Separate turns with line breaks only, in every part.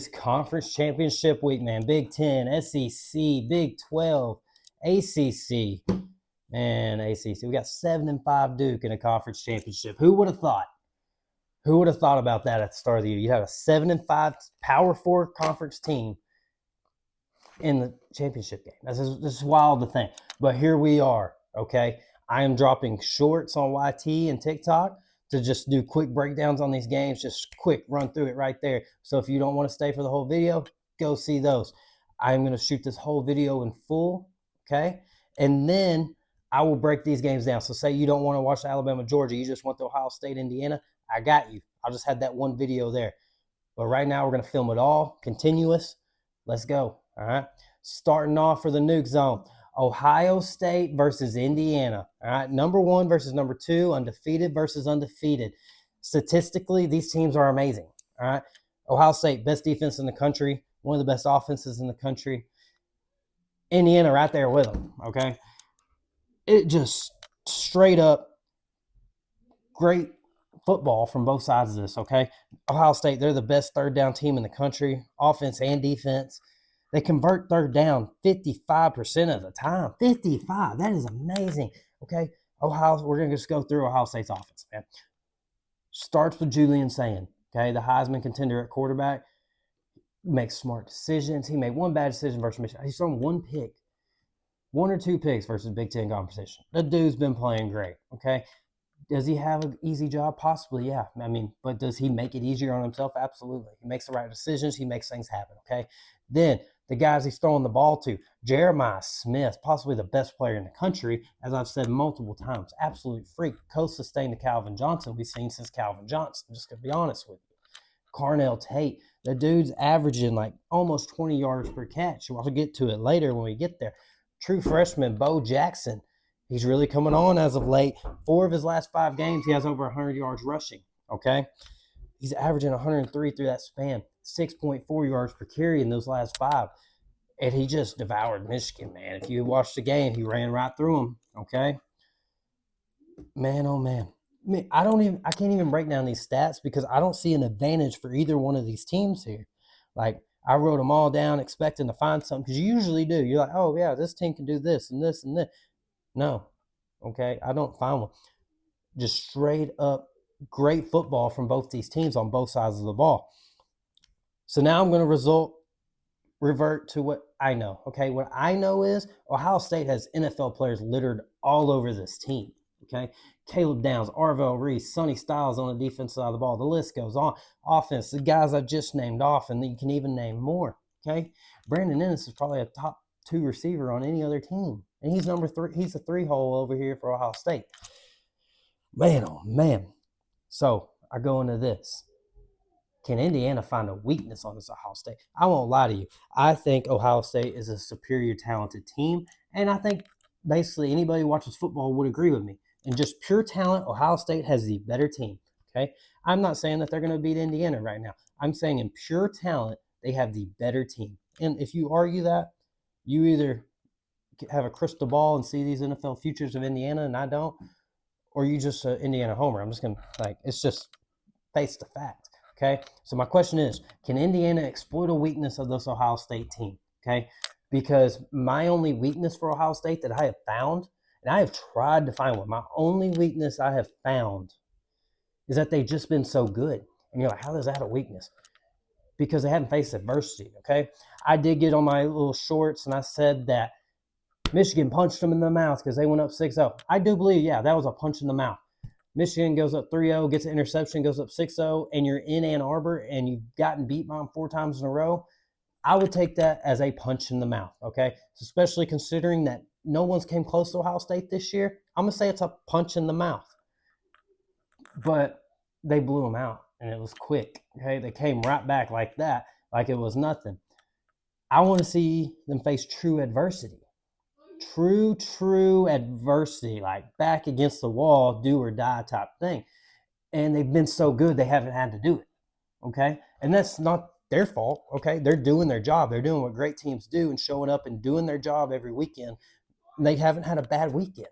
is conference championship week, man. Big 10, SEC, Big 12, ACC. Man, ACC. We got 7-5 Duke in a conference championship. Who would have thought? Who would have thought about that at the start of the year? You have a 7-5 Power 4 conference team in the championship game. This is wild to think. But here we are, okay? I am dropping shorts on YT and TikTok to just do quick breakdowns on these games, just quick run through it right there. So if you don't want to stay for the whole video, go see those. I'm going to shoot this whole video in full, okay? And then I will break these games down. So say you don't want to watch Alabama, Georgia, you just want the Ohio State, Indiana, I got you. I'll just have that one video there. But right now we're going to film it all, continuous. Let's go, all right? Starting off for the Nuke Zone. Ohio State versus Indiana. All right, number 1 versus number 2, undefeated versus undefeated. Statistically, these teams are amazing. All right, Ohio State, best defense in the country, one of the best offenses in the country. Indiana right there with them, okay? It just straight up great football from both sides of this, okay? Ohio State, they're the best third down team in the country, offense and defense. They convert third down 55% of the time. 55. That is amazing. Okay. We're going to just go through Ohio State's offense, man. Starts with Julian Sayin, okay, the Heisman contender at quarterback. Makes smart decisions. He made one bad decision versus Michigan. He's thrown one pick, 1 or 2 picks versus Big Ten competition. The dude's been playing great, okay? Does he have an easy job? Possibly, yeah. I mean, but does he make it easier on himself? Absolutely. He makes the right decisions. He makes things happen, okay? Then the guys he's throwing the ball to, Jeremiah Smith, possibly the best player in the country, as I've said multiple times. Absolute freak. Co-sustained to Calvin Johnson we've seen since Calvin Johnson. I'm just going to be honest with you. Carnell Tate, the dude's averaging like almost 20 yards per catch. We'll get to it later when we get there. True freshman Bo Jackson. He's really coming on as of late. 4 of his last 5 games, he has over 100 yards rushing, okay? He's averaging 103 through that span, 6.4 yards per carry in those last 5. And he just devoured Michigan, man. If you watched the game, he ran right through them, okay? Man, oh, man. I can't even break down these stats because I don't see an advantage for either one of these teams here. Like, I wrote them all down expecting to find something because you usually do. You're like, oh, yeah, this team can do this and this and this. No, okay? I don't find one. Just straight up great football from both these teams on both sides of the ball. So now I'm going to revert to what I know, okay? What I know is Ohio State has NFL players littered all over this team, okay? Caleb Downs, Arvell Reese, Sonny Styles on the defense side of the ball. The list goes on. Offense, the guys I just named off, and you can even name more, okay? Brandon Ennis is probably a top 2 receiver on any other team. And he's number 3. He's a 3-hole over here for Ohio State. Man, oh, man. So I go into this. Can Indiana find a weakness on this Ohio State? I won't lie to you. I think Ohio State is a superior talented team. And I think basically anybody who watches football would agree with me. In just pure talent, Ohio State has the better team. Okay? I'm not saying that they're going to beat Indiana right now. I'm saying in pure talent, they have the better team. And if you argue that, you either have a crystal ball and see these NFL futures of Indiana, and I don't, or you just an Indiana homer. I'm just going to, it's just face the fact. Okay? So my question is, can Indiana exploit a weakness of this Ohio State team? Okay? Because my only weakness for Ohio State that I have found, and I have tried to find one, my only weakness I have found is that they've just been so good. And you're like, how is that a weakness? Because they haven't faced adversity, okay? I did get on my little shorts, and I said that Michigan punched them in the mouth because they went up 6-0. I do believe, yeah, that was a punch in the mouth. Michigan goes up 3-0, gets an interception, goes up 6-0, and you're in Ann Arbor, and you've gotten beat by them 4 times in a row. I would take that as a punch in the mouth, okay? Especially considering that no one's came close to Ohio State this year. I'm going to say it's a punch in the mouth. But they blew them out, and it was quick, okay? They came right back like that, like it was nothing. I want to see them face true adversity. True adversity, like back against the wall, do or die type thing. And they've been so good, they haven't had to do it, okay? And that's not their fault, okay? They're doing their job. They're doing what great teams do and showing up and doing their job every weekend. And they haven't had a bad weekend.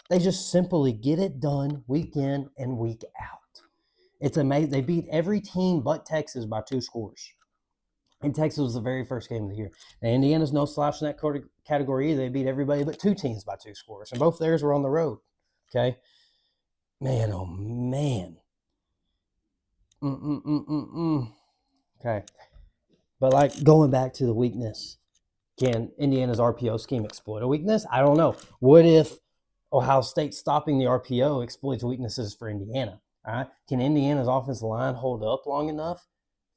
They just simply get it done week in and week out. It's amazing. They beat every team but Texas by 2 scores. And Texas was the very first game of the year. Now, Indiana's no slouch in that category either. They beat everybody but 2 teams by 2 scores. And both theirs were on the road. Okay? Man, oh, man. Okay. But, like, going back to the weakness, can Indiana's RPO scheme exploit a weakness? I don't know. What if Ohio State stopping the RPO exploits weaknesses for Indiana? All right? Can Indiana's offensive line hold up long enough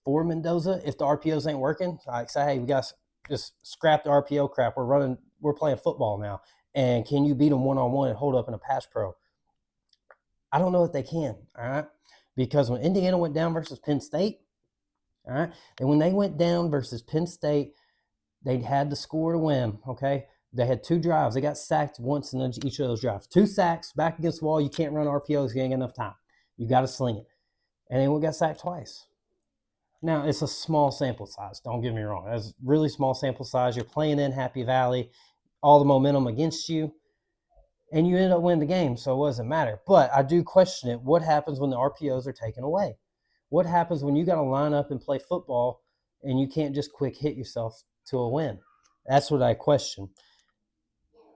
for Mendoza if the RPOs ain't working? Like, say, hey, we got to just scrap the RPO crap. We're playing football now. And can you beat them one-on-one and hold up in a pass pro? I don't know if they can, all right? Because when Indiana went down versus Penn State, all right, and when they went down versus Penn State, they had to score to win, okay? They had 2 drives. They got sacked once in each of those drives. 2 sacks, back against the wall. You can't run RPOs. You ain't got enough time. You got to sling it. And then we got sacked twice. Now, it's a small sample size. Don't get me wrong. That's really small sample size. You're playing in Happy Valley, all the momentum against you, and you end up winning the game, so it doesn't matter. But I do question it. What happens when the RPOs are taken away? What happens when you got to line up and play football and you can't just quick hit yourself to a win? That's what I question.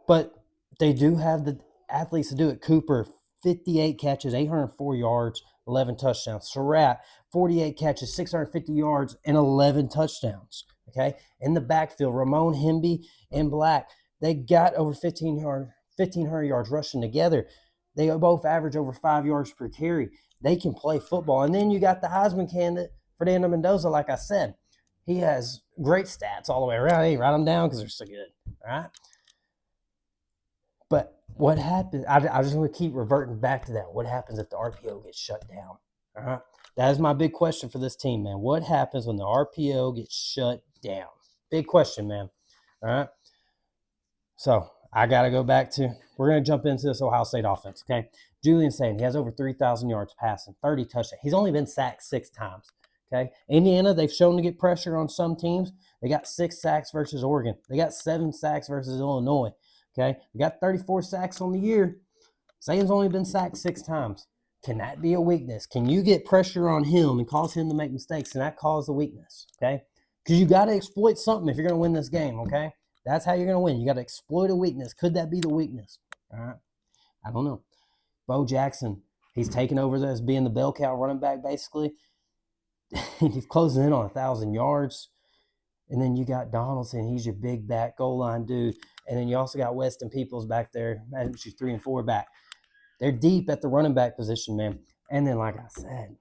But they do have the athletes to do it. Cooper, 58 catches, 804 yards, 11 touchdowns. Surratt, 48 catches, 650 yards, and 11 touchdowns. Okay? In the backfield, Ramon Hemby and Black, they got over 1,500 yards rushing together. They both average over 5 yards per carry. They can play football. And then you got the Heisman candidate, Fernando Mendoza, like I said. He has great stats all the way around. Hey, write them down because they're so good. All right? But what happens, I just want to keep reverting back to that. What happens if the RPO gets shut down? All right? That is my big question for this team, man. What happens when the RPO gets shut down? Big question, man. All right? So I got to go back to, we're going to jump into this Ohio State offense, okay? Julian Sayin, he has over 3,000 yards passing, 30 touchdowns. He's only been sacked 6 times, okay? Indiana, they've shown to get pressure on some teams. They got 6 sacks versus Oregon. They got 7 sacks versus Illinois, okay? They got 34 sacks on the year. Sayin's only been sacked 6 times. Can that be a weakness? Can you get pressure on him and cause him to make mistakes, and that cause the weakness, okay? Because you got to exploit something if you're going to win this game, okay? That's how you're going to win. You got to exploit a weakness. Could that be the weakness? All right. I don't know. Bo Jackson, he's taken over as being the bell cow running back, basically. He's closing in on 1,000 yards. And then you got Donaldson. He's your big back goal line dude. And then you also got Weston Peoples back there, which is 3 and 4 back. They're deep at the running back position, man. And then, like I said,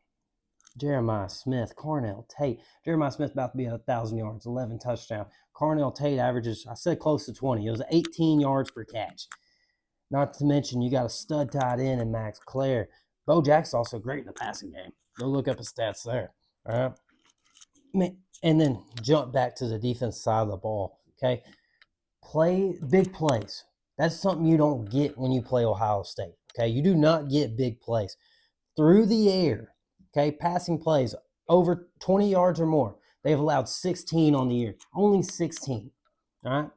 Jeremiah Smith, Cornell Tate. Jeremiah Smith about to be 1,000 yards, 11 touchdowns. Cornell Tate averages, I said close to 20. It was 18 yards per catch. Not to mention, you got a stud tight end in Max Clare. Bo Jackson's also great in the passing game. Go look up his stats there. All right. And then jump back to the defense side of the ball. Okay. Play big plays. That's something you don't get when you play Ohio State. Okay. You do not get big plays. Through the air, okay, passing plays over 20 yards or more. They've allowed 16 on the year. Only 16. All right.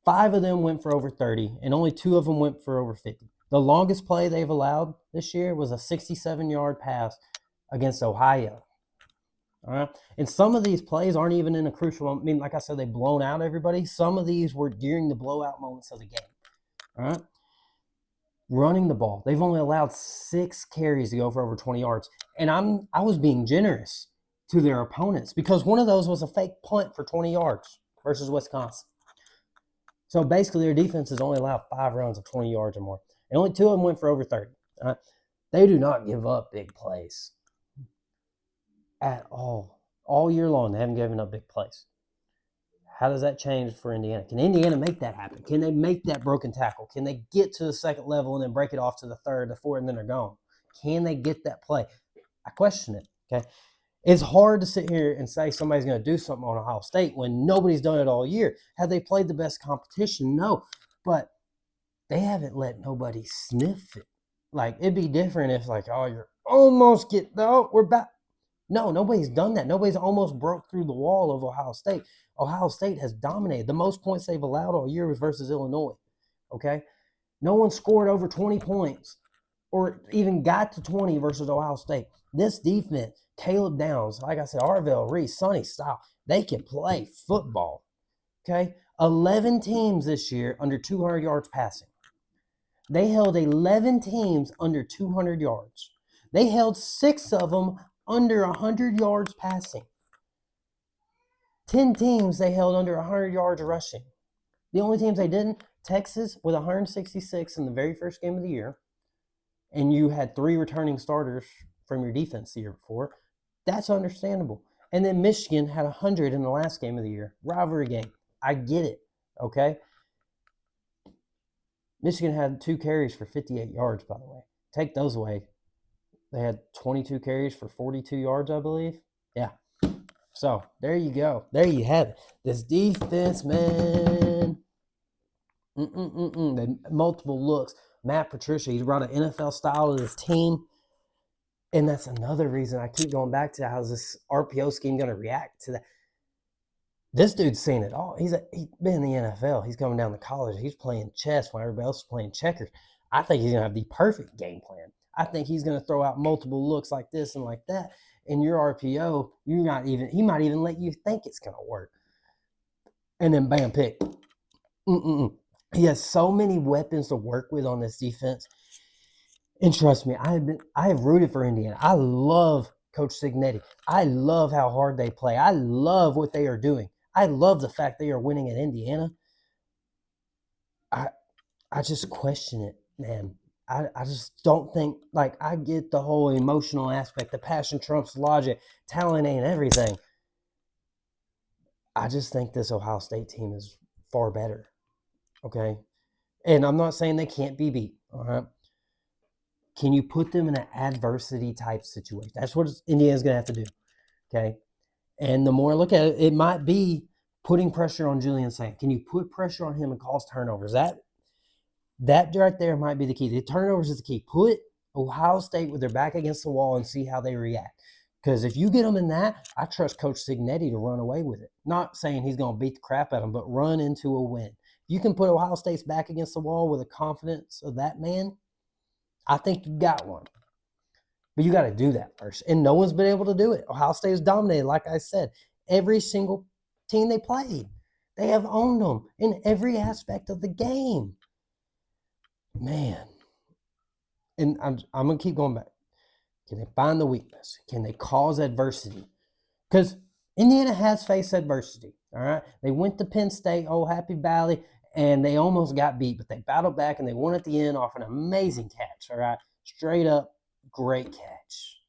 5 of them went for over 30, and only 2 of them went for over 50. The longest play they've allowed this year was a 67-yard pass against Ohio. All right. And some of these plays aren't even in a crucial moment. I mean, like I said, they've blown out everybody. Some of these were during the blowout moments of the game. All right. Running the ball, they've only allowed 6 carries to go for over 20 yards. And I was being generous to their opponents because one of those was a fake punt for 20 yards versus Wisconsin. So basically their defense has only allowed 5 runs of 20 yards or more. And only 2 of them went for over 30. They do not give up big plays at all. All year long, they haven't given up big plays. How does that change for Indiana? Can Indiana make that happen? Can they make that broken tackle? Can they get to the second level and then break it off to the third, the fourth, and then they're gone? Can they get that play? I question it, okay? It's hard to sit here and say somebody's going to do something on Ohio State when nobody's done it all year. Have they played the best competition? No. But they haven't let nobody sniff it. Like, it'd be different if, like, oh, you're almost we're back. No, nobody's done that. Nobody's almost broke through the wall of Ohio State. Ohio State has dominated. The most points they've allowed all year was versus Illinois, okay? No one scored over 20 points or even got to 20 versus Ohio State. This defense, Caleb Downs, like I said, Arvell Reese, Sonny Style, they can play football. Okay? 11 teams this year under 200 yards passing. They held 11 teams under 200 yards. They held 6 of them under 100 yards passing. 10 teams they held under 100 yards rushing. The only teams they didn't, Texas with 166 in the very first game of the year, and you had 3 returning starters from your defense the year before. That's understandable. And then Michigan had 100 in the last game of the year. Rivalry game. I get it, okay? Michigan had 2 carries for 58 yards, by the way. Take those away. They had 22 carries for 42 yards, I believe. Yeah. So, there you go. There you have it. This defense, man. The multiple looks. Matt Patricia, he's brought an NFL style to this team. And that's another reason I keep going back to how's this RPO scheme going to react to that. This dude's seen it all. He's been in the NFL. He's coming down to college. He's playing chess while everybody else is playing checkers. I think he's going to have the perfect game plan. I think he's going to throw out multiple looks like this and like that. In your RPO, he might even let you think it's going to work. And then bam, pick. He has so many weapons to work with on this defense. And trust me, I have rooted for Indiana. I love Coach Cignetti. I love how hard they play. I love what they are doing. I love the fact they are winning at Indiana. I just question it, man. I just don't think, like, I get the whole emotional aspect, the passion trumps logic, talent ain't everything. I just think this Ohio State team is far better, okay? And I'm not saying they can't be beat, all right? Can you put them in an adversity type situation? That's what Indiana's going to have to do, okay? And the more I look at it, it might be putting pressure on Julian Saint. Can you put pressure on him and cause turnovers? That right there might be the key. The turnovers is the key. Put Ohio State with their back against the wall and see how they react. Because if you get them in that, I trust Coach Cignetti to run away with it. Not saying he's going to beat the crap out of them, but run into a win. You can put Ohio State's back against the wall with the confidence of that man, I think you got one. But you got to do that first. And no one's been able to do it. Ohio State has dominated, like I said. Every single team they played, they have owned them in every aspect of the game. Man. And I'm going to keep going back. Can they find the weakness? Can they cause adversity? Because Indiana has faced adversity, all right? They went to Penn State, Happy Valley, and they almost got beat, but they battled back, and they won at the end off an amazing catch, all right? Straight up great catch.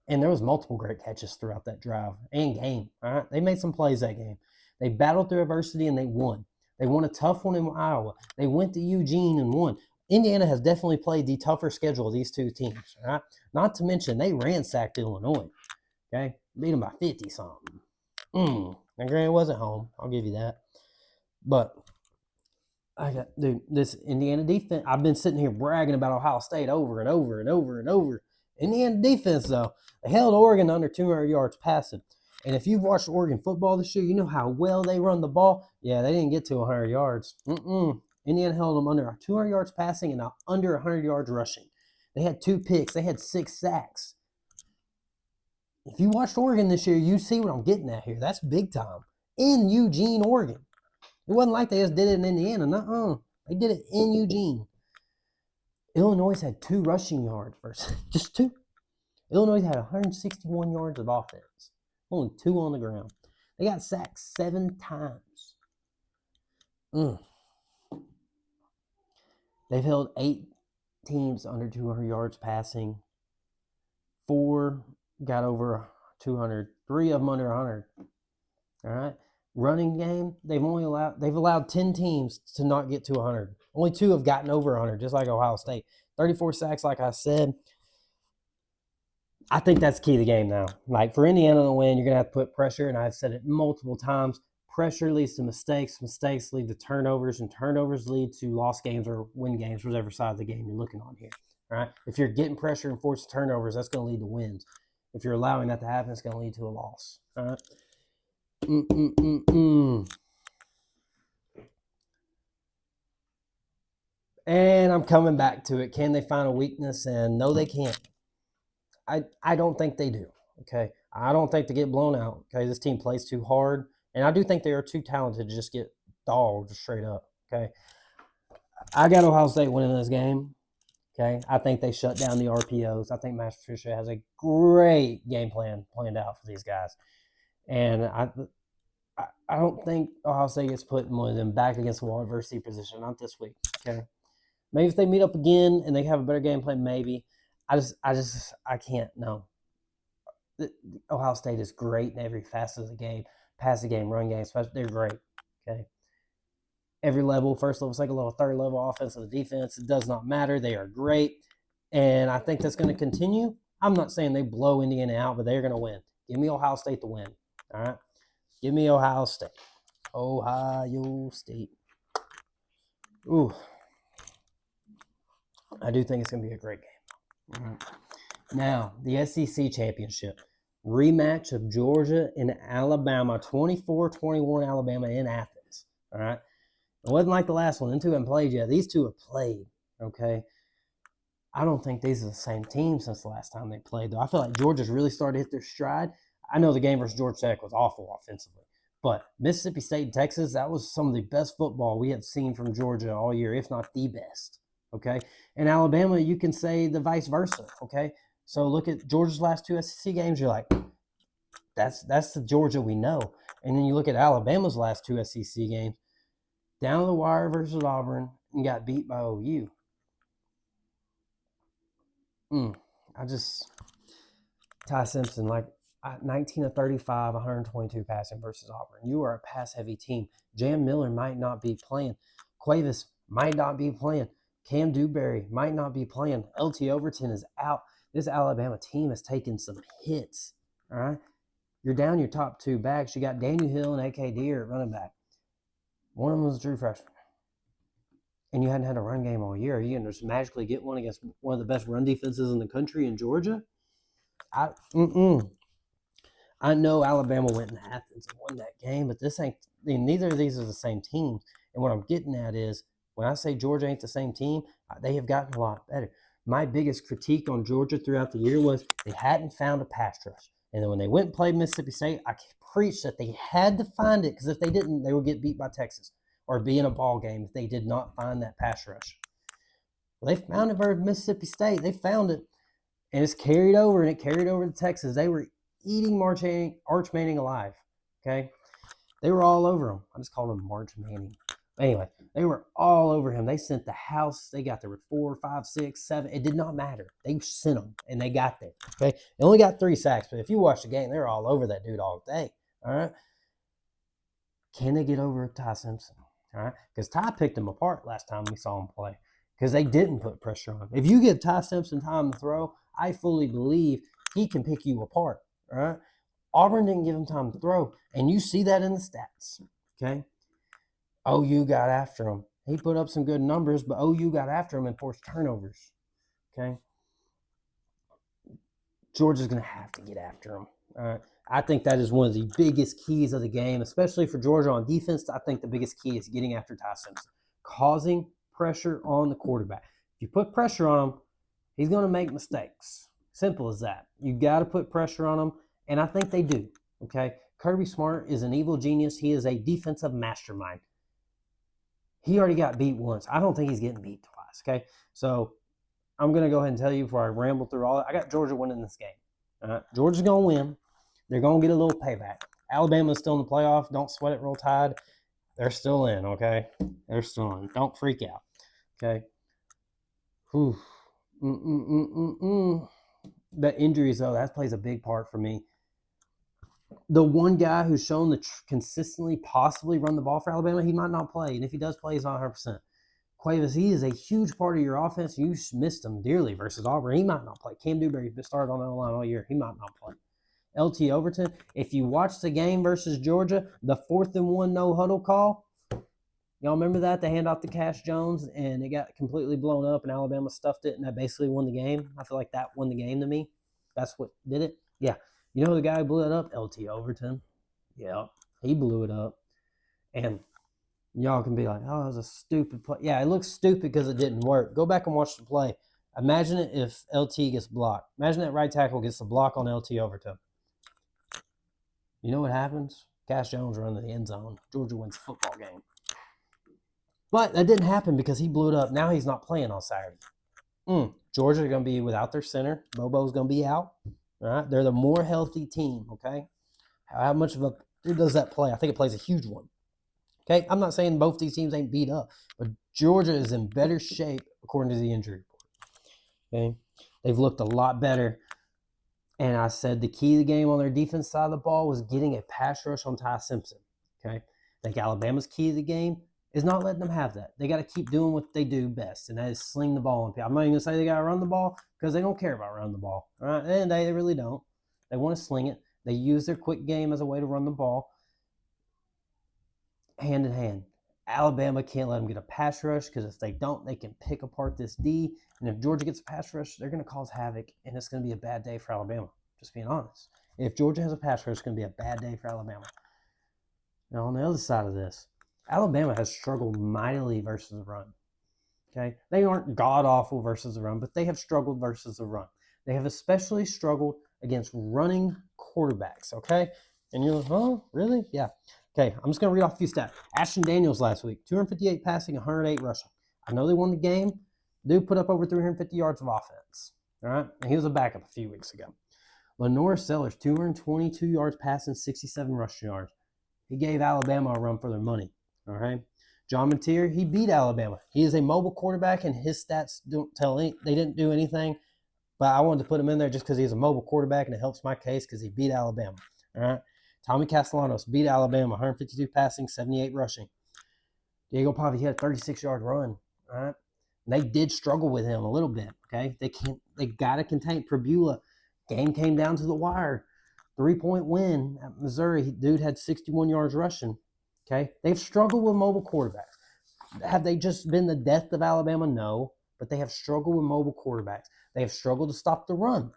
And there was multiple great catches throughout that drive and game, all right? They made some plays that game. They battled through adversity, and they won. They won a tough one in Iowa. They went to Eugene and won. Indiana has definitely played the tougher schedule of these two teams, all right? Not to mention they ransacked Illinois, okay? Beat them by 50-something. Now, granted, it wasn't home. I'll give you that. But, this Indiana defense, I've been sitting here bragging about Ohio State over and over and over and over. Indiana defense, though, they held Oregon under 200 yards passing. And if you've watched Oregon football this year, you know how well they run the ball. Yeah, they didn't get to 100 yards. Indiana held them under 200 yards passing and under 100 yards rushing. They had 2 picks. They had 6 sacks. If you watched Oregon this year, you see what I'm getting at here. That's big time. In Eugene, Oregon. It wasn't like they just did it in Indiana. Nuh-uh. They did it in Eugene. Illinois had 2 rushing yards versus just 2. Illinois had 161 yards of offense. Only 2 on the ground. They got sacked 7 times. They've held 8 teams under 200 yards passing. 4 got over 200. 3 of them under 100. All right. Running game, they've allowed 10 teams to not get to 100. Only 2 have gotten over 100, just like Ohio State. 34 sacks, like I said. I think that's key to the game now. Like, for Indiana to win, you're going to have to put pressure, and I've said it multiple times. Pressure leads to mistakes. Mistakes lead to turnovers, and turnovers lead to lost games or win games, whichever side of the game you're looking on here. All right? If you're getting pressure and forcing turnovers, that's going to lead to wins. If you're allowing that to happen, it's going to lead to a loss. All right? And I'm coming back to it. Can they find a weakness? And no, they can't. I don't think they do. Okay, I don't think they get blown out. Okay, this team plays too hard, and I do think they are too talented to just get dogged straight up. Okay, I got Ohio State winning this game. Okay, I think they shut down the RPOs. I think Master Patricia has a great game plan planned out for these guys, and I don't think Ohio State gets put in one of them back against the wall adversity position. Not this week. Okay, maybe if they meet up again and they have a better game plan, maybe. I can't. No, Ohio State is great in every facet of the game, pass the game, run game, especially they're great. Okay, every level, first level, second level, third level, offensive defense, it does not matter. They are great, and I think that's going to continue. I'm not saying they blow Indiana out, but they're going to win. Give me Ohio State to win. All right, give me Ohio State. Ohio State. Ooh, I do think it's going to be a great game. All right. Now, the SEC championship. Rematch of Georgia and Alabama, 24-21 Alabama in Athens. All right. It wasn't like the last one. Them two haven't played yet. These two have played, okay? I don't think these are the same team since the last time they played, though. I feel like Georgia's really started to hit their stride. I know the game versus Georgia Tech was awful offensively, but Mississippi State and Texas, that was some of the best football we have seen from Georgia all year, if not the best, okay? And Alabama, you can say the vice versa, okay? So look at Georgia's last two SEC games. You're like, that's the Georgia we know. And then you look at Alabama's last two SEC games, down the wire versus Auburn, and got beat by OU. Ty Simpson, like 19 of 35, 122 passing versus Auburn. You are a pass-heavy team. Jam Miller might not be playing. Cuevas might not be playing. Cam Dewberry might not be playing. LT Overton is out. This Alabama team has taken some hits, all right? You're down your top two backs. You got Daniel Hill and A.K. Deere at running back. One of them was a true freshman. And you hadn't had a run game all year. Are you going to just magically get one against one of the best run defenses in the country in Georgia? I know Alabama went in Athens and won that game, but this ain't. Neither of these are the same team. And what I'm getting at is, when I say Georgia ain't the same team, they have gotten a lot better. My biggest critique on Georgia throughout the year was they hadn't found a pass rush. And then when they went and played Mississippi State, I preached that they had to find it, because if they didn't, they would get beat by Texas or be in a ball game if they did not find that pass rush. Well, they found it for Mississippi State. They found it, and it's carried over, and it carried over to Texas. They were eating Arch Manning alive, okay? They were all over him. I just called him March Manning. Anyway, they were all over him. They sent the house. They got there with 4, 5, 6, 7. It did not matter. They sent them, and they got there. Okay, they only got 3 sacks, but if you watch the game, they were all over that dude all day. All right, can they get over Ty Simpson? All right, because Ty picked him apart last time we saw him play, because they didn't put pressure on him. If you give Ty Simpson time to throw, I fully believe he can pick you apart. All right, Auburn didn't give him time to throw, and you see that in the stats. Okay. OU got after him. He put up some good numbers, but OU got after him and forced turnovers. Okay? Georgia's going to have to get after him. I think that is one of the biggest keys of the game, especially for Georgia on defense. I think the biggest key is getting after Ty Simpson, causing pressure on the quarterback. If you put pressure on him, he's going to make mistakes. Simple as that. You got to put pressure on him, and I think they do. Okay? Kirby Smart is an evil genius. He is a defensive mastermind. He already got beat once. I don't think he's getting beat twice, okay? So I'm going to go ahead and tell you before I ramble through all that. I got Georgia winning this game. Georgia's going to win. They're going to get a little payback. Alabama's still in the playoff. Don't sweat it, Roll Tide. They're still in, okay? They're still in. Don't freak out, okay? Whew. The injuries, though, that plays a big part for me. The one guy who's shown to consistently possibly run the ball for Alabama, he might not play. And if he does play, he's not 100%. Cuevas, he is a huge part of your offense. You missed him dearly versus Auburn. He might not play. Cam Dewberry started on the line all year. He might not play. LT Overton, if you watch the game versus Georgia, the 4th and 1 no-huddle call, y'all remember that? They hand off to Cash Jones, and it got completely blown up, and Alabama stuffed it, and that basically won the game. I feel like that won the game to me. That's what did it. Yeah. You know who the guy who blew it up? LT Overton. Yeah, he blew it up. And y'all can be like, oh, it was a stupid play. Yeah, it looks stupid because it didn't work. Go back and watch the play. Imagine it if LT gets blocked. Imagine that right tackle gets the block on LT over to him. You know what happens? Cash Jones runs to the end zone. Georgia wins the football game. But that didn't happen because he blew it up. Now he's not playing on Saturday. Georgia going to be without their center. Bobo's going to be out. All right, they're the more healthy team. Okay, how much of a does that play? I think it plays a huge one. Okay, I'm not saying both these teams ain't beat up, but Georgia is in better shape according to the injury report. Okay, they've looked a lot better. And I said the key to the game on their defense side of the ball was getting a pass rush on Ty Simpson. Okay, I think Alabama's key to the game is not letting them have that. They got to keep doing what they do best, and that is sling the ball. I'm not even going to say they got to run the ball because they don't care about running the ball. All right? And they really don't. They want to sling it. They use their quick game as a way to run the ball hand in hand. Alabama can't let them get a pass rush because if they don't, they can pick apart this D. And if Georgia gets a pass rush, they're going to cause havoc, and it's going to be a bad day for Alabama, just being honest. If Georgia has a pass rush, it's going to be a bad day for Alabama. Now, on the other side of this, Alabama has struggled mightily versus the run. Okay, they aren't god-awful versus the run, but they have struggled versus the run. They have especially struggled against running quarterbacks, okay? And you're like, oh, really? Yeah. Okay, I'm just going to read off a few stats. Ashton Daniels last week, 258 passing, 108 rushing. I know they won the game. Dude put up over 350 yards of offense, all right? And he was a backup a few weeks ago. Lenore Sellers, 222 yards passing, 67 rushing yards. He gave Alabama a run for their money, all right? John Mateer, he beat Alabama. He is a mobile quarterback, and his stats don't tell they didn't do anything. But I wanted to put him in there just because he's a mobile quarterback, and it helps my case because he beat Alabama. All right. Tommy Castellanos beat Alabama, 152 passing, 78 rushing. Diego Pavi, he had a 36-yard run. All right. And they did struggle with him a little bit. Okay. They got to contain Prabula. Game came down to the wire. 3-point win at Missouri. Dude had 61 yards rushing. Okay. They've struggled with mobile quarterbacks. Have they just been the death of Alabama? No. But they have struggled with mobile quarterbacks. They have struggled to stop the run.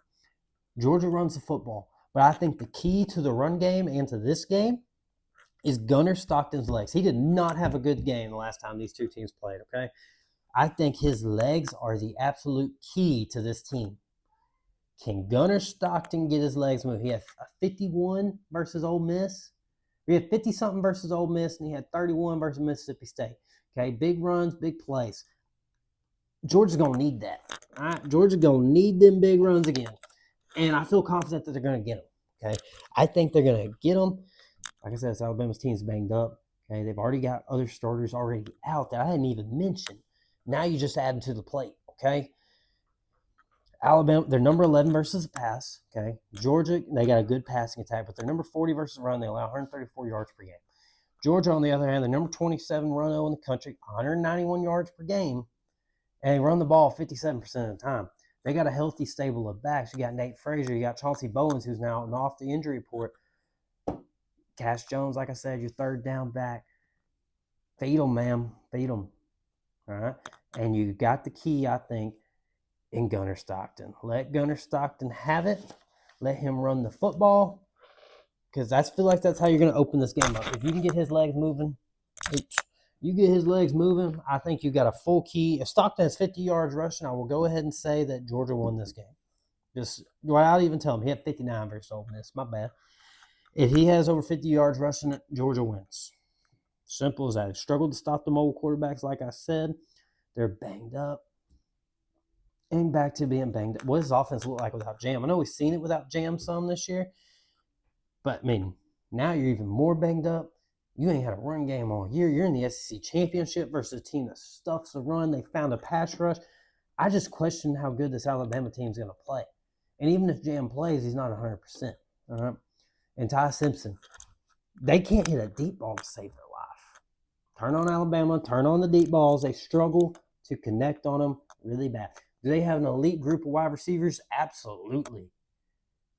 Georgia runs the football. But I think the key to the run game and to this game is Gunnar Stockton's legs. He did not have a good game the last time these two teams played, okay? I think his legs are the absolute key to this team. Can Gunnar Stockton get his legs moved? He had a 51 versus Ole Miss. He had 50-something versus Ole Miss, and he had 31 versus Mississippi State. Okay, big runs, big plays. Georgia's going to need that. All right, Georgia's going to need them big runs again. And I feel confident that they're going to get them. Okay, I think they're going to get them. Like I said, this Alabama's team's banged up. Okay, they've already got other starters already out that I hadn't even mentioned. Now you just add them to the plate. Okay, Alabama, they're number 11 versus the pass. Okay, Georgia, they got a good passing attack, but they're number 40 versus the run. They allow 134 yards per game. Georgia, on the other hand, they're number 27 run-o in the country, 191 yards per game, and they run the ball 57% of the time. They got a healthy stable of backs. You got Nate Frazier. You got Chauncey Bowens, who's now off the injury report. Cash Jones, like I said, your third down back. Feed them, ma'am. Feed them. All right? And you got the key, I think, in Gunnar Stockton. Let Gunnar Stockton have it. Let him run the football. Because I feel like that's how you're going to open this game up. If you can get his legs moving, I think you got a full key. If Stockton has 50 yards rushing, I will go ahead and say that Georgia won this game. Just without even telling him. He had 59 versus Ole Miss. My bad. If he has over 50 yards rushing, Georgia wins. Simple as that. They've struggled to stop the mobile quarterbacks, like I said. They're banged up. And back to being banged up. What does offense look like without Jam? I know we've seen it without Jam some this year. But, I mean, now you're even more banged up. You ain't had a run game all year. You're in the SEC championship versus a team that stuffs the run. They found a pass rush. I just question how good this Alabama team's going to play. And even if Jam plays, he's not 100%. All right? And Ty Simpson, they can't hit a deep ball to save their life. Turn on Alabama. Turn on the deep balls. They struggle to connect on them really bad. Do they have an elite group of wide receivers? Absolutely.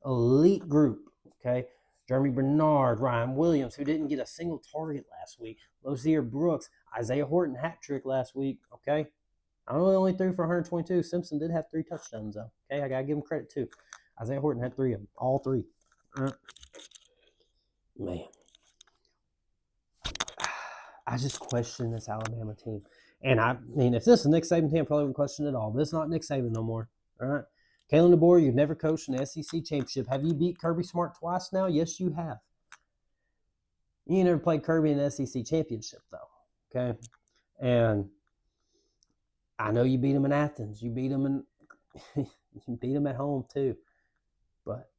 Elite group, okay? Jeremy Bernard, Ryan Williams, who didn't get a single target last week. Lozier Brooks, Isaiah Horton hat trick last week, okay? I know he only threw for 122. Simpson did have 3 touchdowns, though. Okay, I got to give him credit, too. Isaiah Horton had 3 of them, all 3. Man. I just question this Alabama team. And I mean, if this is Nick Saban team, I probably wouldn't question it at all. But it's not Nick Saban no more. All right. Kalen DeBoer, you've never coached an SEC championship. Have you beat Kirby Smart twice now? Yes, you have. You never played Kirby in the SEC championship, though. Okay. And I know you beat him in Athens. You beat him you beat him at home too. But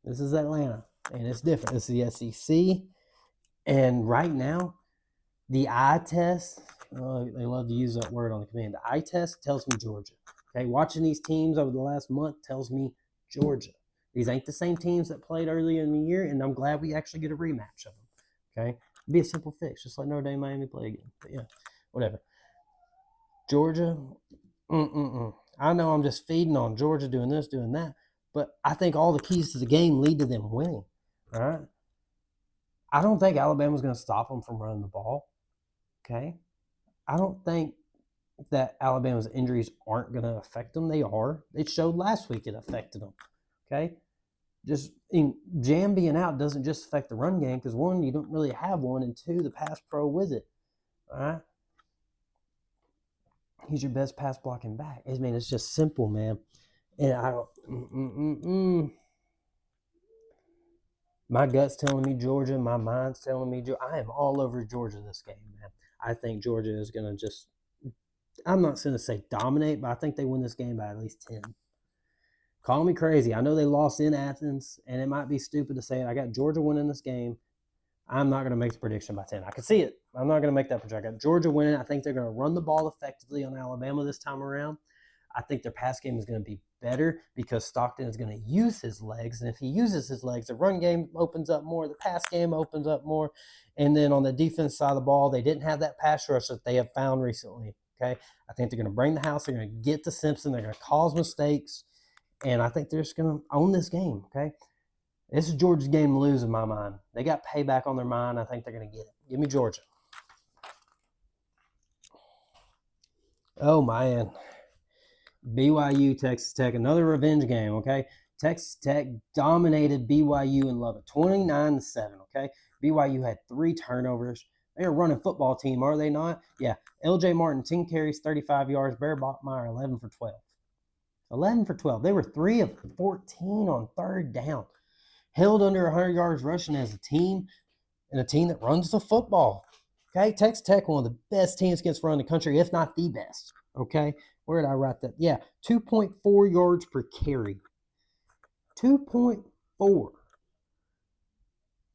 this is Atlanta, and it's different. It's the SEC, and right now, the eye test. They love to use that word on the command. The eye test tells me Georgia. Okay, watching these teams over the last month tells me Georgia. These ain't the same teams that played earlier in the year, and I'm glad we actually get a rematch of them. Okay, it'd be a simple fix, just like Notre Dame, Miami play again. But yeah, whatever. Georgia, I know I'm just feeding on Georgia doing this, doing that, but I think all the keys to the game lead to them winning. All right. I don't think Alabama's going to stop them from running the ball. Okay. I don't think that Alabama's injuries aren't going to affect them. They are. It showed last week it affected them. Okay. Just Jam being out doesn't just affect the run game because, one, you don't really have one, and two, the pass pro with it. All right. He's your best pass blocking back. I mean, it's just simple, man. And I don't. My gut's telling me Georgia. My mind's telling me Georgia. I am all over Georgia this game, man. I think Georgia is going to just, I'm not going to say dominate, but I think they win this game by at least 10. Call me crazy. I know they lost in Athens, and it might be stupid to say it. I got Georgia winning this game. I'm not going to make the prediction by 10. I can see it. I'm not going to make that prediction. I got Georgia winning. I think they're going to run the ball effectively on Alabama this time around. I think their pass game is going to be better because Stockton is going to use his legs. And if he uses his legs, the run game opens up more. The pass game opens up more. And then on the defense side of the ball, they didn't have that pass rush that they have found recently. Okay. I think they're going to bring the house. They're going to get to Simpson. They're going to cause mistakes. And I think they're just going to own this game. Okay. This is Georgia's game to lose in my mind. They got payback on their mind. I think they're going to get it. Give me Georgia. Oh, man. BYU, Texas Tech, another revenge game, okay? Texas Tech dominated BYU in Lubbock, 29-7, okay? BYU had 3 turnovers. They're a running football team, are they not? Yeah. LJ Martin, 10 carries, 35 yards. Bear Bachmeyer, 11 for 12. 11 for 12. They were 3 of 14 on third down. Held under 100 yards rushing as a team, and a team that runs the football. Okay, Texas Tech, one of the best teams against run in the country, if not the best. Okay, where did I write that? Yeah, 2.4 yards per carry. 2.4.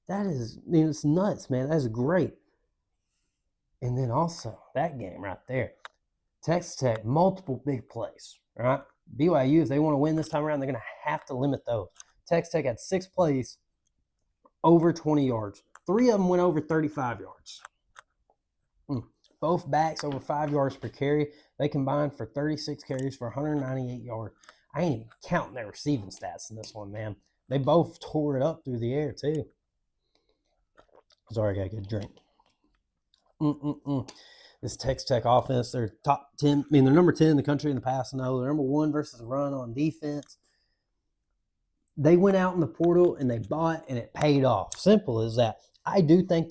That is, I mean, it's nuts, man. That is great. And then also, that game right there. Texas Tech, multiple big plays, right? BYU, if they want to win this time around, they're going to have to limit those. Texas Tech had 6 plays over 20 yards. 3 of them went over 35 yards. Both backs over 5 yards per carry. They combined for 36 carries for 198 yards. I ain't even counting their receiving stats in this one, man. They both tore it up through the air, too. Sorry, I got to get a drink. This Texas Tech offense, they're top 10. I mean, they're number 10 in the country in the pass. No, they're number 1 versus the run on defense. They went out in the portal and they bought, and it paid off. Simple as that. I do think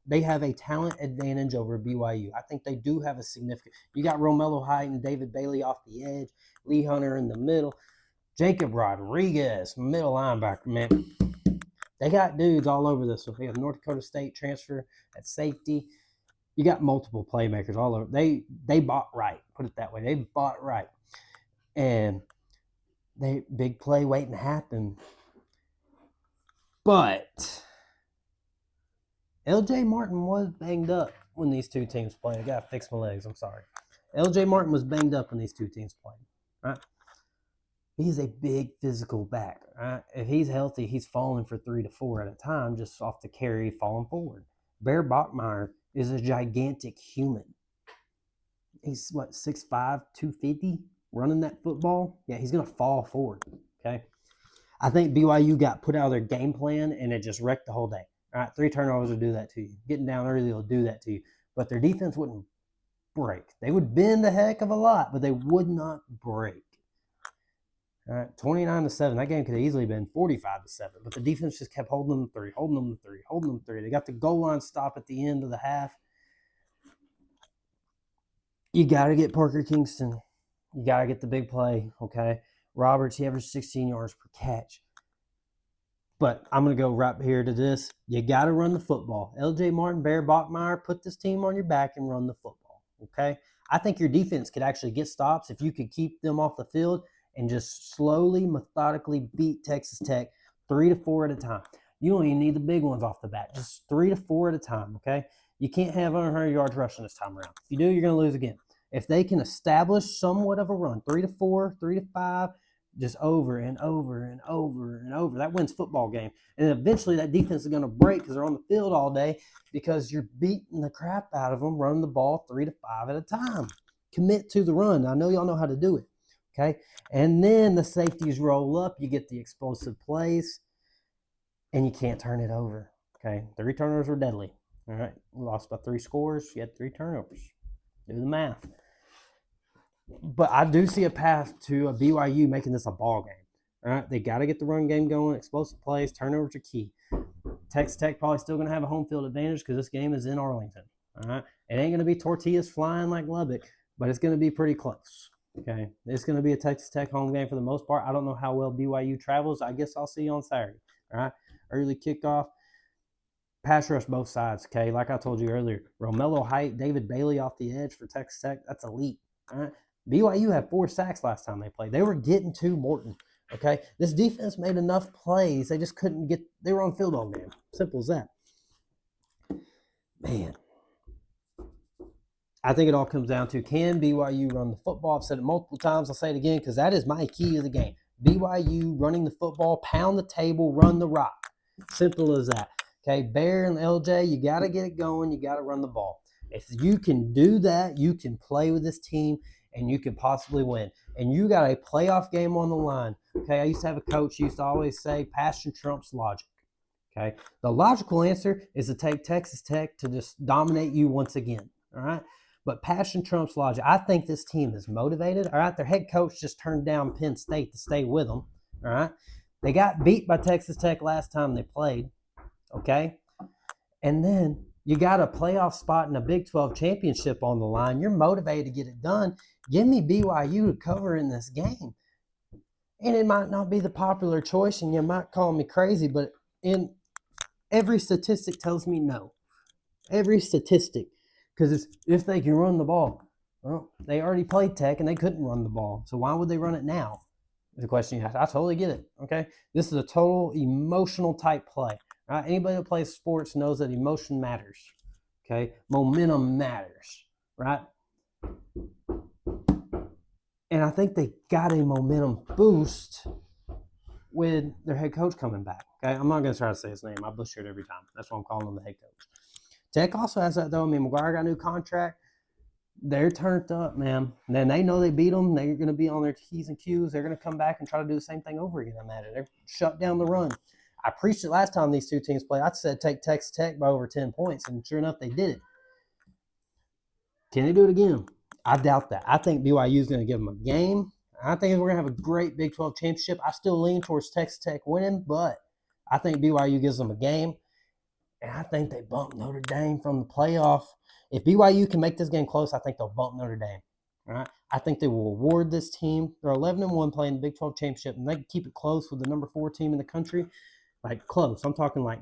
they have a talent advantage over BYU. I think they do have a significant. You got Romello Height and David Bailey off the edge, Lee Hunter in the middle, Jacob Rodriguez, middle linebacker, man. They got dudes all over this one. They have North Dakota State transfer at safety. You got multiple playmakers all over. They bought right. Put it that way. They bought right. And they big play waiting to happen. But LJ Martin was banged up when these two teams played. I got to fix my legs. I'm sorry. LJ Martin was banged up when these two teams played. Right? He's a big physical back. Right? If he's healthy, he's falling for 3 to 4 at a time just off the carry falling forward. Bear Bachmeyer is a gigantic human. He's, 6'5", 250, running that football. Yeah, he's going to fall forward. Okay? I think BYU got put out of their game plan, and it just wrecked the whole day. All right, 3 turnovers will do that to you. Getting down early will do that to you. But their defense wouldn't break. They would bend a heck of a lot, but they would not break. All right, 29-7. That game could have easily been 45-7, but the defense just kept holding them to 3. They got the goal line stop at the end of the half. You got to get Parker Kingston. You got to get the big play, okay? Roberts, he averaged 16 yards per catch. But I'm going to go right here to this. You got to run the football. LJ Martin, Bear Bachmeyer, put this team on your back and run the football, okay? I think your defense could actually get stops if you could keep them off the field and just slowly, methodically beat Texas Tech 3 to 4 at a time. You don't even need the big ones off the bat. Just 3 to 4 at a time, okay? You can't have 100 yards rushing this time around. If you do, you're going to lose again. If they can establish somewhat of a run, 3 to 4, 3 to 5, just over and over and over and over. That wins football game. And eventually that defense is going to break because they're on the field all day because you're beating the crap out of them, running the ball 3 to 5 at a time. Commit to the run. I know y'all know how to do it. Okay? And then the safeties roll up. You get the explosive plays, and you can't turn it over. Okay? 3 turnovers were deadly. All right? We lost by 3 scores. You had 3 turnovers. Do the math. But I do see a path to a BYU making this a ball game. All right, they got to get the run game going. Explosive plays, turnovers are key. Texas Tech probably still going to have a home field advantage because this game is in Arlington. All right, it ain't going to be tortillas flying like Lubbock, but it's going to be pretty close. Okay, it's going to be a Texas Tech home game for the most part. I don't know how well BYU travels. I guess I'll see you on Saturday. All right, early kickoff. Pass rush both sides. Okay, like I told you earlier, Romello Height, David Bailey off the edge for Texas Tech. That's elite. All right. BYU had 4 sacks last time they played. They were getting to Morton. Okay, this defense made enough plays. They just couldn't get. They were on field all game. Simple as that. Man, I think it all comes down to can BYU run the football. I've said it multiple times. I'll say it again because that is my key to the game. BYU running the football, pound the table, run the rock. Simple as that. Okay, Bear and LJ, you got to get it going. You got to run the ball. If you can do that, you can play with this team and you can possibly win. And you got a playoff game on the line. Okay, I used to have a coach who used to always say passion trumps logic. Okay, the logical answer is to take Texas Tech to just dominate you once again. All right, but passion trumps logic. I think this team is motivated. All right, their head coach just turned down Penn State to stay with them. All right, they got beat by Texas Tech last time they played. Okay, and then you got a playoff spot in a Big 12 championship on the line. You're motivated to get it done. Give me BYU to cover in this game. And it might not be the popular choice, and you might call me crazy, but in every statistic tells me no. Every statistic. Because if they can run the ball, well, they already played Tech and they couldn't run the ball. So why would they run it now? Is the question you ask. I totally get it. Okay. This is a total emotional type play. Right? Anybody that plays sports knows that emotion matters. Okay. Momentum matters. Right. And I think they got a momentum boost with their head coach coming back. Okay. I'm not going to try to say his name. I butcher it every time. That's why I'm calling him the head coach. Tech also has that, though. I mean, McGuire got a new contract. They're turned up, man. And then they know they beat them. They're going to be on their T's and Q's. They're going to come back and try to do the same thing over again. I'm at it. They're shut down the run. I preached it last time these two teams played. I said take Texas Tech by over 10 points, and sure enough, they did it. Can they do it again? I doubt that. I think BYU is going to give them a game. I think we're going to have a great Big 12 championship. I still lean towards Texas Tech winning, but I think BYU gives them a game. And I think they bump Notre Dame from the playoff. If BYU can make this game close, I think they'll bump Notre Dame. All right. I think they will award this team. They're 11-1 playing the Big 12 championship, and they can keep it close with the number 4 team in the country. Like close. I'm talking like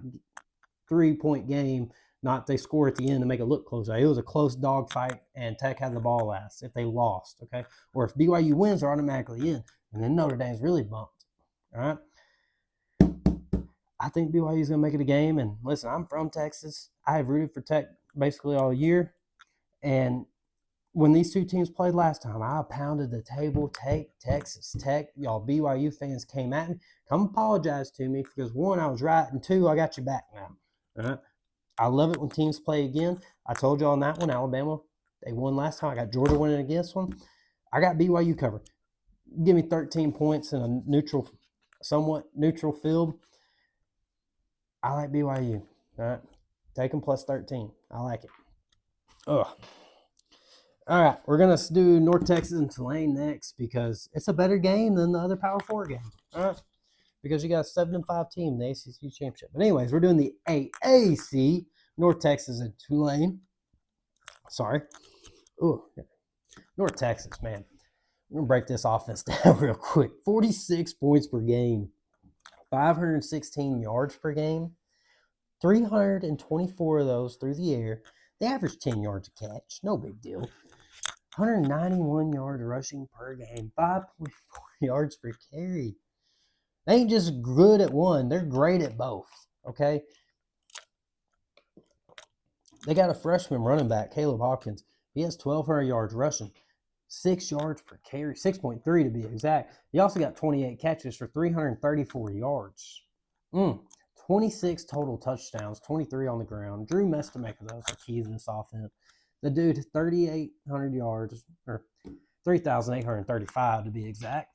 3-point game. Not they score at the end to make it look close. It was a close dogfight, and Tech had the ball last if they lost. Okay. Or if BYU wins, they're automatically in. And then Notre Dame's really bumped. All right. I think BYU is going to make it a game. And listen, I'm from Texas. I have rooted for Tech basically all year. And when these two teams played last time, I pounded the table. Take Texas Tech. Y'all BYU fans came at me. Come apologize to me because, 1, I was right, and 2, I got you back now. All right? I love it when teams play again. I told you on that one, Alabama, they won last time. I got Georgia winning against one. I got BYU covered. Give me 13 points in a somewhat neutral field. I like BYU. All right. Take them plus 13. I like it. Ugh. All right. We're going to do North Texas and Tulane next because it's a better game than the other Power 4 game. All right. Because you got a 7-5 team in the ACC championship. But anyways, we're doing the AAC, North Texas and Tulane. Sorry. Ooh. North Texas, man. We're going to break this offense down real quick. 46 points per game, 516 yards per game, 324 of those through the air. They average 10 yards a catch. No big deal. 191 yards rushing per game, 5.4 yards per carry. They ain't just good at one. They're great at both, okay? They got a freshman running back, Caleb Hawkins. He has 1,200 yards rushing, 6 yards per carry, 6.3 to be exact. He also got 28 catches for 334 yards. 26 total touchdowns, 23 on the ground. Drew Mestameka, those are keys in this offense. The dude, 3,800 yards, or 3,835 to be exact.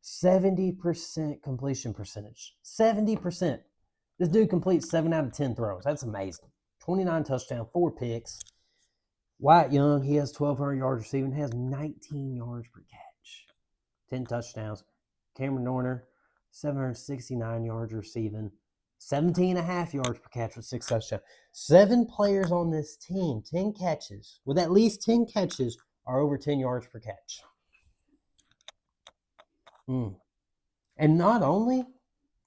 70% completion percentage. 70%. This dude completes 7 out of 10 throws. That's amazing. 29 touchdowns, 4 picks. Wyatt Young, he has 1,200 yards receiving, has 19 yards per catch. 10 touchdowns. Cameron Norner, 769 yards receiving, 17.5 yards per catch with 6 touchdowns. 7 players on this team, 10 catches, with at least 10 catches, are over 10 yards per catch. And not only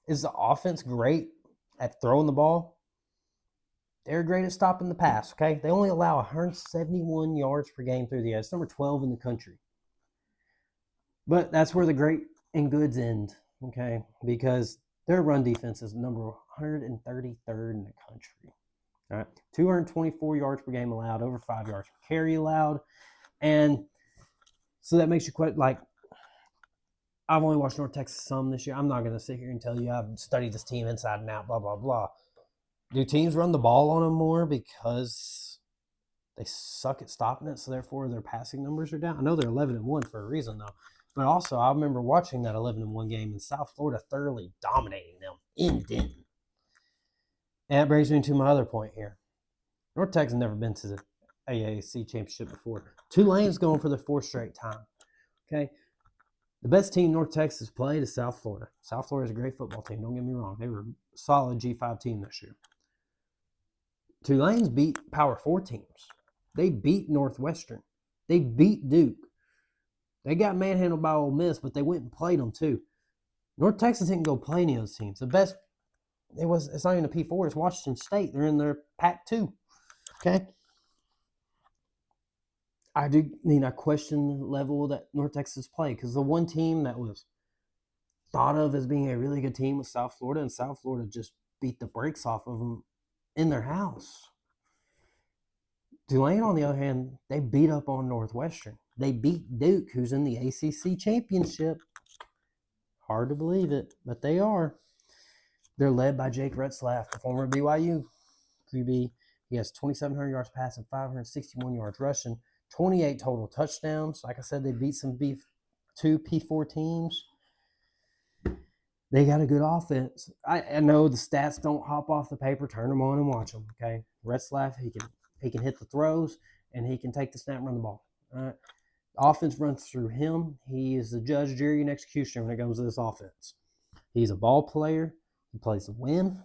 is the offense great at throwing the ball, they're great at stopping the pass, okay? They only allow 171 yards per game through the air. It's number 12 in the country. But that's where the great and goods end, okay? Because their run defense is number 133rd in the country. All right, 224 yards per game allowed, over 5 yards per carry allowed. And so that makes you quite like, I've only watched North Texas some this year. I'm not going to sit here and tell you I've studied this team inside and out, blah, blah, blah. Do teams run the ball on them more because they suck at stopping it, so therefore their passing numbers are down? I know they're 11-1 for a reason, though. But also, I remember watching that 11-1 game in South Florida, thoroughly dominating them in Denton. And that brings me to my other point here. North Texas has never been to the AAC championship before. Tulane's going for the 4th straight time. Okay? The best team North Texas played is South Florida. South Florida is a great football team. Don't get me wrong. They were a solid G5 team this year. Tulane's beat Power 4 teams. They beat Northwestern. They beat Duke. They got manhandled by Ole Miss, but they went and played them too. North Texas didn't go play any of those teams. The best, it's not even a P4, it's Washington State. They're in their Pac-2. Okay? I question the level that North Texas played, because the one team that was thought of as being a really good team was South Florida, and South Florida just beat the brakes off of them in their house. Tulane, on the other hand, they beat up on Northwestern. They beat Duke, who's in the ACC championship. Hard to believe it, but they are. They're led by Jake Retzlaff, the former BYU QB. He has 2,700 yards passing, 561 yards rushing, 28 total touchdowns. Like I said, they beat some two P4 teams. They got a good offense. I know the stats don't hop off the paper. Turn them on and watch them, okay? Retzlaff, he can hit the throws, and he can take the snap and run the ball. All right? Offense runs through him. He is the judge, jury, and executioner when it comes to this offense. He's a ball player. He plays to win.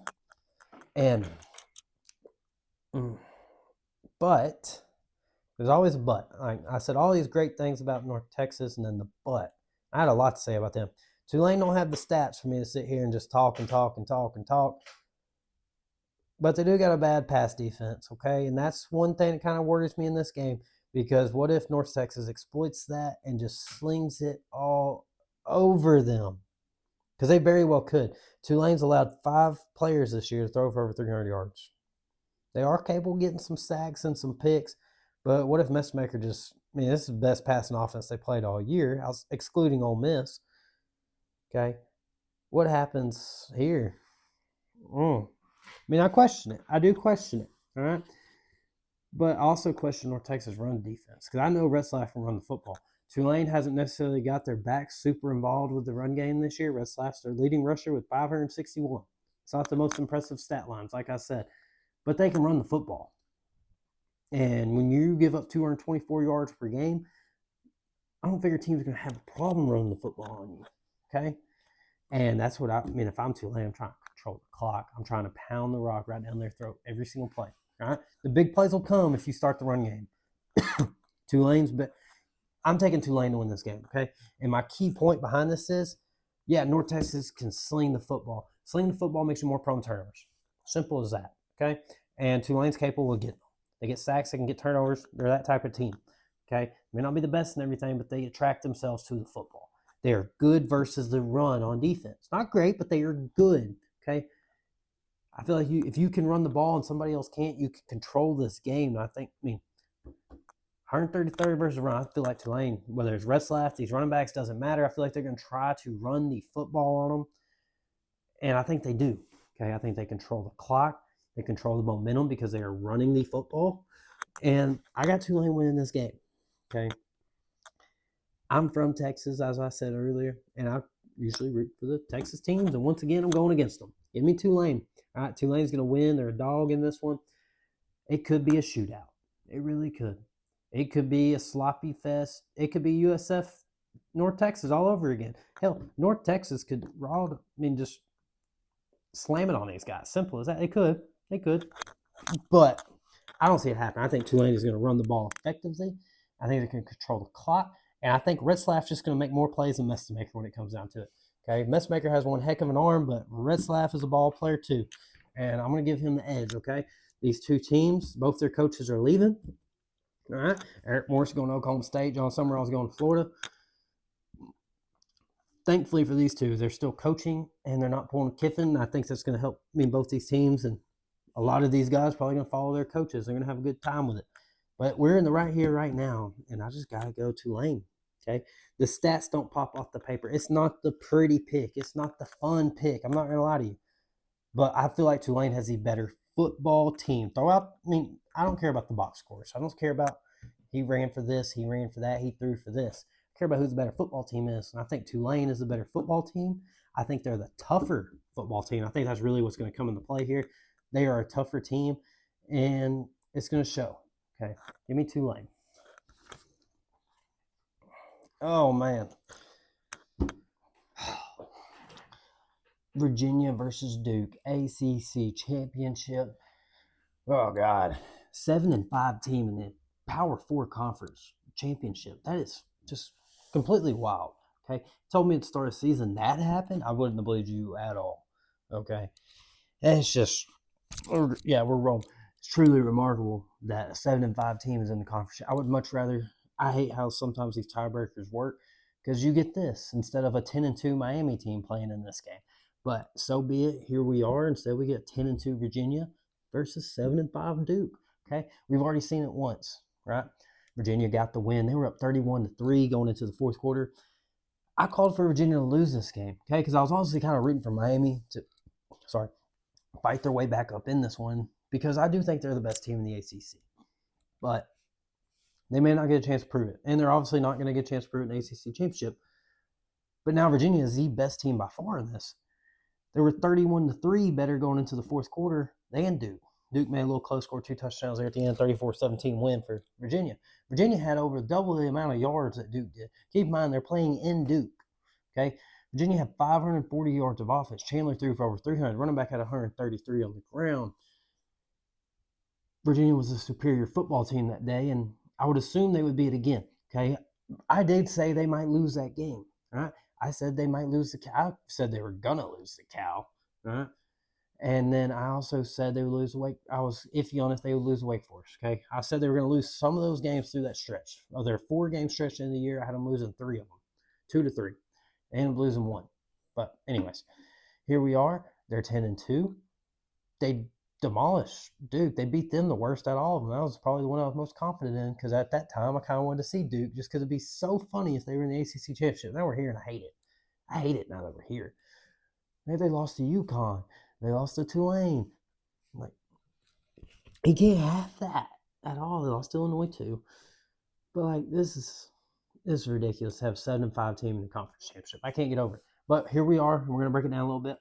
But there's always a but. I said all these great things about North Texas, and then the but. I had a lot to say about them. Tulane don't have the stats for me to sit here and just talk and talk and talk and talk. But they do got a bad pass defense, okay? And that's one thing that kind of worries me in this game, because what if North Texas exploits that and just slings it all over them? Because they very well could. Tulane's allowed 5 players this year to throw for over 300 yards. They are capable of getting some sacks and some picks, but what if Messmaker this is the best passing offense they played all year, excluding Ole Miss. Okay? What happens here? I question it. I do question it, all right? But I also question North Texas' run defense, because I know Retzlaff can run the football. Tulane hasn't necessarily got their backs super involved with the run game this year. Retzlaff's their leading rusher with 561. It's not the most impressive stat lines, like I said, but they can run the football. And when you give up 224 yards per game, I don't figure teams are going to have a problem running the football on you, okay? And that's what if I'm Tulane, I'm trying to control the clock. I'm trying to pound the rock right down their throat every single play. All right? The big plays will come if you start the run game. Tulane's I'm taking Tulane to win this game, okay? And my key point behind this is, yeah, North Texas can sling the football. Sling the football makes you more prone to turnovers. Simple as that, okay? And Tulane's capable of getting them. They get sacks, they can get turnovers. They're that type of team, okay? May not be the best and everything, but they attract themselves to the football. They are good versus the run on defense. Not great, but they are good, okay? I feel like if you can run the ball and somebody else can't, you can control this game. I 133rd versus run. I feel like Tulane, whether it's Retzlaff, these running backs, doesn't matter. I feel like they're going to try to run the football on them. And I think they do. Okay, I think they control the clock. They control the momentum because they are running the football. And I got Tulane winning this game. Okay. I'm from Texas, as I said earlier, and I usually root for the Texas teams. And once again, I'm going against them. Give me Tulane. All right, Tulane's going to win. They're a dog in this one. It could be a shootout. It really could. It could be a sloppy fest. It could be USF North Texas all over again. Hell, North Texas could just slam it on these guys. Simple as that. They could. But I don't see it happen. I think Tulane is going to run the ball effectively. I think they can control the clock. And I think Retzlaff's just going to make more plays than Messmaker when it comes down to it. Okay, Messmaker has one heck of an arm, but Retzlaff is a ball player too. And I'm going to give him the edge, okay? These two teams, both their coaches are leaving. All right. Eric Morris is going to Oklahoma State. John Summerall is going to Florida. Thankfully for these two, they're still coaching and they're not pulling Kiffin. I think that's going to help both these teams. And a lot of these guys probably going to follow their coaches. They're going to have a good time with it. But we're in the right here, right now. And I just got to go Tulane. Okay. The stats don't pop off the paper. It's not the pretty pick. It's not the fun pick. I'm not going to lie to you. But I feel like Tulane has a better football team. I don't care about the box scores. I don't care about he ran for this, he ran for that, he threw for this. I care about who the better football team is. And I think Tulane is the better football team. I think they're the tougher football team. I think that's really what's going to come into play here. They are a tougher team, and it's going to show. Okay, give me Tulane. Oh, man. Virginia versus Duke, ACC championship. Oh, God. 7-5 team in the Power 4 conference championship. That is just completely wild. Okay. Told me at the start of the season that happened, I wouldn't have believed you at all. Okay. It's just, we're wrong. It's truly remarkable that a 7-5 team is in the conference. I would much rather, I hate how sometimes these tiebreakers work because you get this instead of a 10-2 Miami team playing in this game. But so be it. Here we are. Instead, we get 10-2 Virginia versus 7-5 Duke. Okay. We've already seen it once, right? Virginia got the win. They were up 31-3 going into the fourth quarter. I called for Virginia to lose this game, okay, because I was honestly kind of rooting for Miami to, fight their way back up in this one because I do think they're the best team in the ACC. But they may not get a chance to prove it, and they're obviously not going to get a chance to prove it in the ACC championship. But now Virginia is the best team by far in this. They were 31-3 better going into the fourth quarter than Duke. Duke made a little close score, 2 touchdowns there at the end, 34-17 win for Virginia. Virginia had over double the amount of yards that Duke did. Keep in mind, they're playing in Duke. Okay, Virginia had 540 yards of offense. Chandler threw for over 300. Running back had 133 on the ground. Virginia was a superior football team that day, and I would assume they would be it again. Okay, I did say they might lose that game. Right? I said they might lose the cow. I said they were gonna lose the cow. Right? And then I also said they would lose Wake. I was iffy on if they would lose Wake Forest. Okay, I said they were going to lose some of those games through that stretch. Of their 4-game stretch in the year, I had them losing 3 of them, 2-3, and losing 1. But anyways, here we are. They're 10-2. They demolished Duke. They beat them the worst out of all of them. That was probably the one I was most confident in because at that time I kind of wanted to see Duke just because it'd be so funny if they were in the ACC championship. Now we're here and I hate it. I hate it now that we're here. Maybe they lost to UConn. They lost to Tulane. Like, you can't have that at all. They lost to Illinois too. But like, this is ridiculous to have 7-5 team in the conference championship. I can't get over it. But here we are. We're gonna break it down a little bit.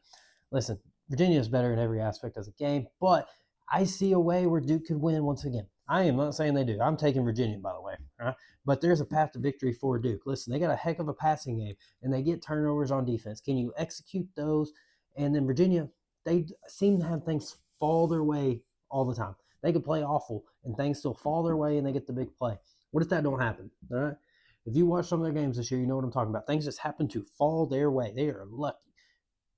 Listen, Virginia is better in every aspect of the game, but I see a way where Duke could win once again. I am not saying they do. I'm taking Virginia, by the way. Right? But there's a path to victory for Duke. Listen, they got a heck of a passing game, and they get turnovers on defense. Can you execute those? And then Virginia, they seem to have things fall their way all the time. They could play awful, and things still fall their way, and they get the big play. What if that don't happen? All right? If you watch some of their games this year, you know what I'm talking about. Things just happen to fall their way. They are lucky,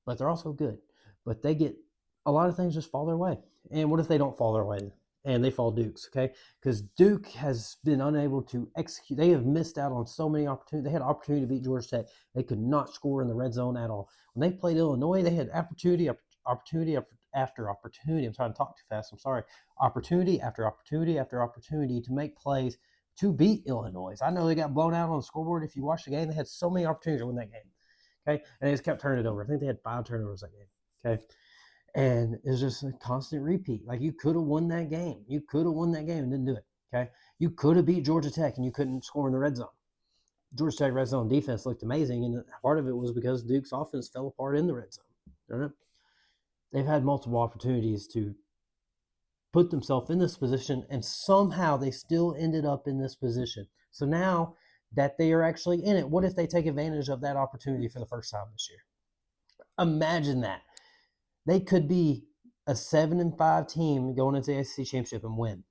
but they're also good. But they get a lot of things just fall their way. And what if they don't fall their way and they fall Duke's? Okay, because Duke has been unable to execute. They have missed out on so many opportunities. They had an opportunity to beat Georgia Tech. They could not score in the red zone at all. When they played Illinois, they had opportunity after opportunity. I'm trying to talk too fast. I'm sorry. Opportunity after opportunity after opportunity to make plays to beat Illinois. I know they got blown out on the scoreboard. If you watch the game, they had so many opportunities to win that game. Okay, and they just kept turning it over. I think they had 5 turnovers that game. Okay, and it's just a constant repeat. Like, you could have won that game. You could have won that game and didn't do it. Okay, you could have beat Georgia Tech and you couldn't score in the red zone. Georgia Tech red zone defense looked amazing, and part of it was because Duke's offense fell apart in the red zone. Right? They've had multiple opportunities to put themselves in this position, and somehow they still ended up in this position. So now that they are actually in it, what if they take advantage of that opportunity for the first time this year? Imagine that. They could be a 7-5 team going into the SEC championship and win.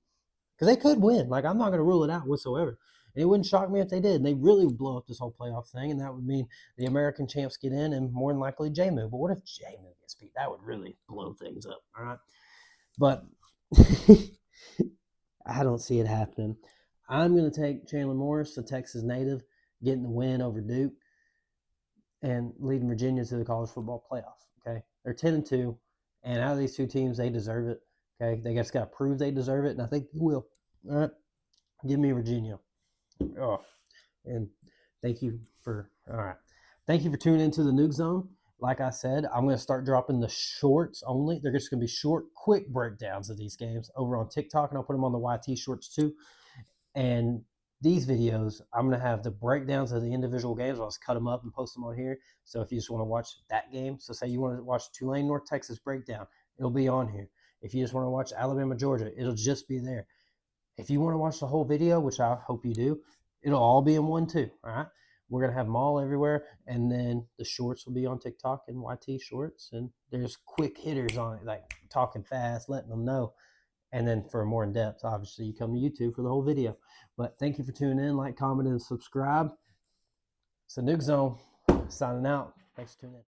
Because they could win. Like, I'm not going to rule it out whatsoever. And it wouldn't shock me if they did. And they really would blow up this whole playoff thing, and that would mean the American champs get in and more than likely JMU. But what if JMU gets beat? That would really blow things up. All right. But I don't see it happening. I'm going to take Chandler Morris, the Texas native, getting the win over Duke and leading Virginia to the college football playoff. Okay, they're 10-2, and out of these two teams, they deserve it. Okay, they just got to prove they deserve it, and I think they will. All right, give me Virginia. Oh, and thank you for tuning into the Nuke Zone. Like I said, I'm going to start dropping the shorts only. They're just going to be short, quick breakdowns of these games over on TikTok, and I'll put them on the YT shorts too. And these videos, I'm going to have the breakdowns of the individual games. I'll just cut them up and post them on here. So if you just want to watch that game, so say you want to watch Tulane, North Texas breakdown, it'll be on here. If you just want to watch Alabama, Georgia, it'll just be there. If you want to watch the whole video, which I hope you do, it'll all be in one too, all right? We're going to have them all everywhere, and then the shorts will be on TikTok and YT shorts, and there's quick hitters on it, like talking fast, letting them know. And then for more in depth, obviously, you come to YouTube for the whole video. But thank you for tuning in. Like, comment, and subscribe. It's the Nuke Zone signing out. Thanks for tuning in.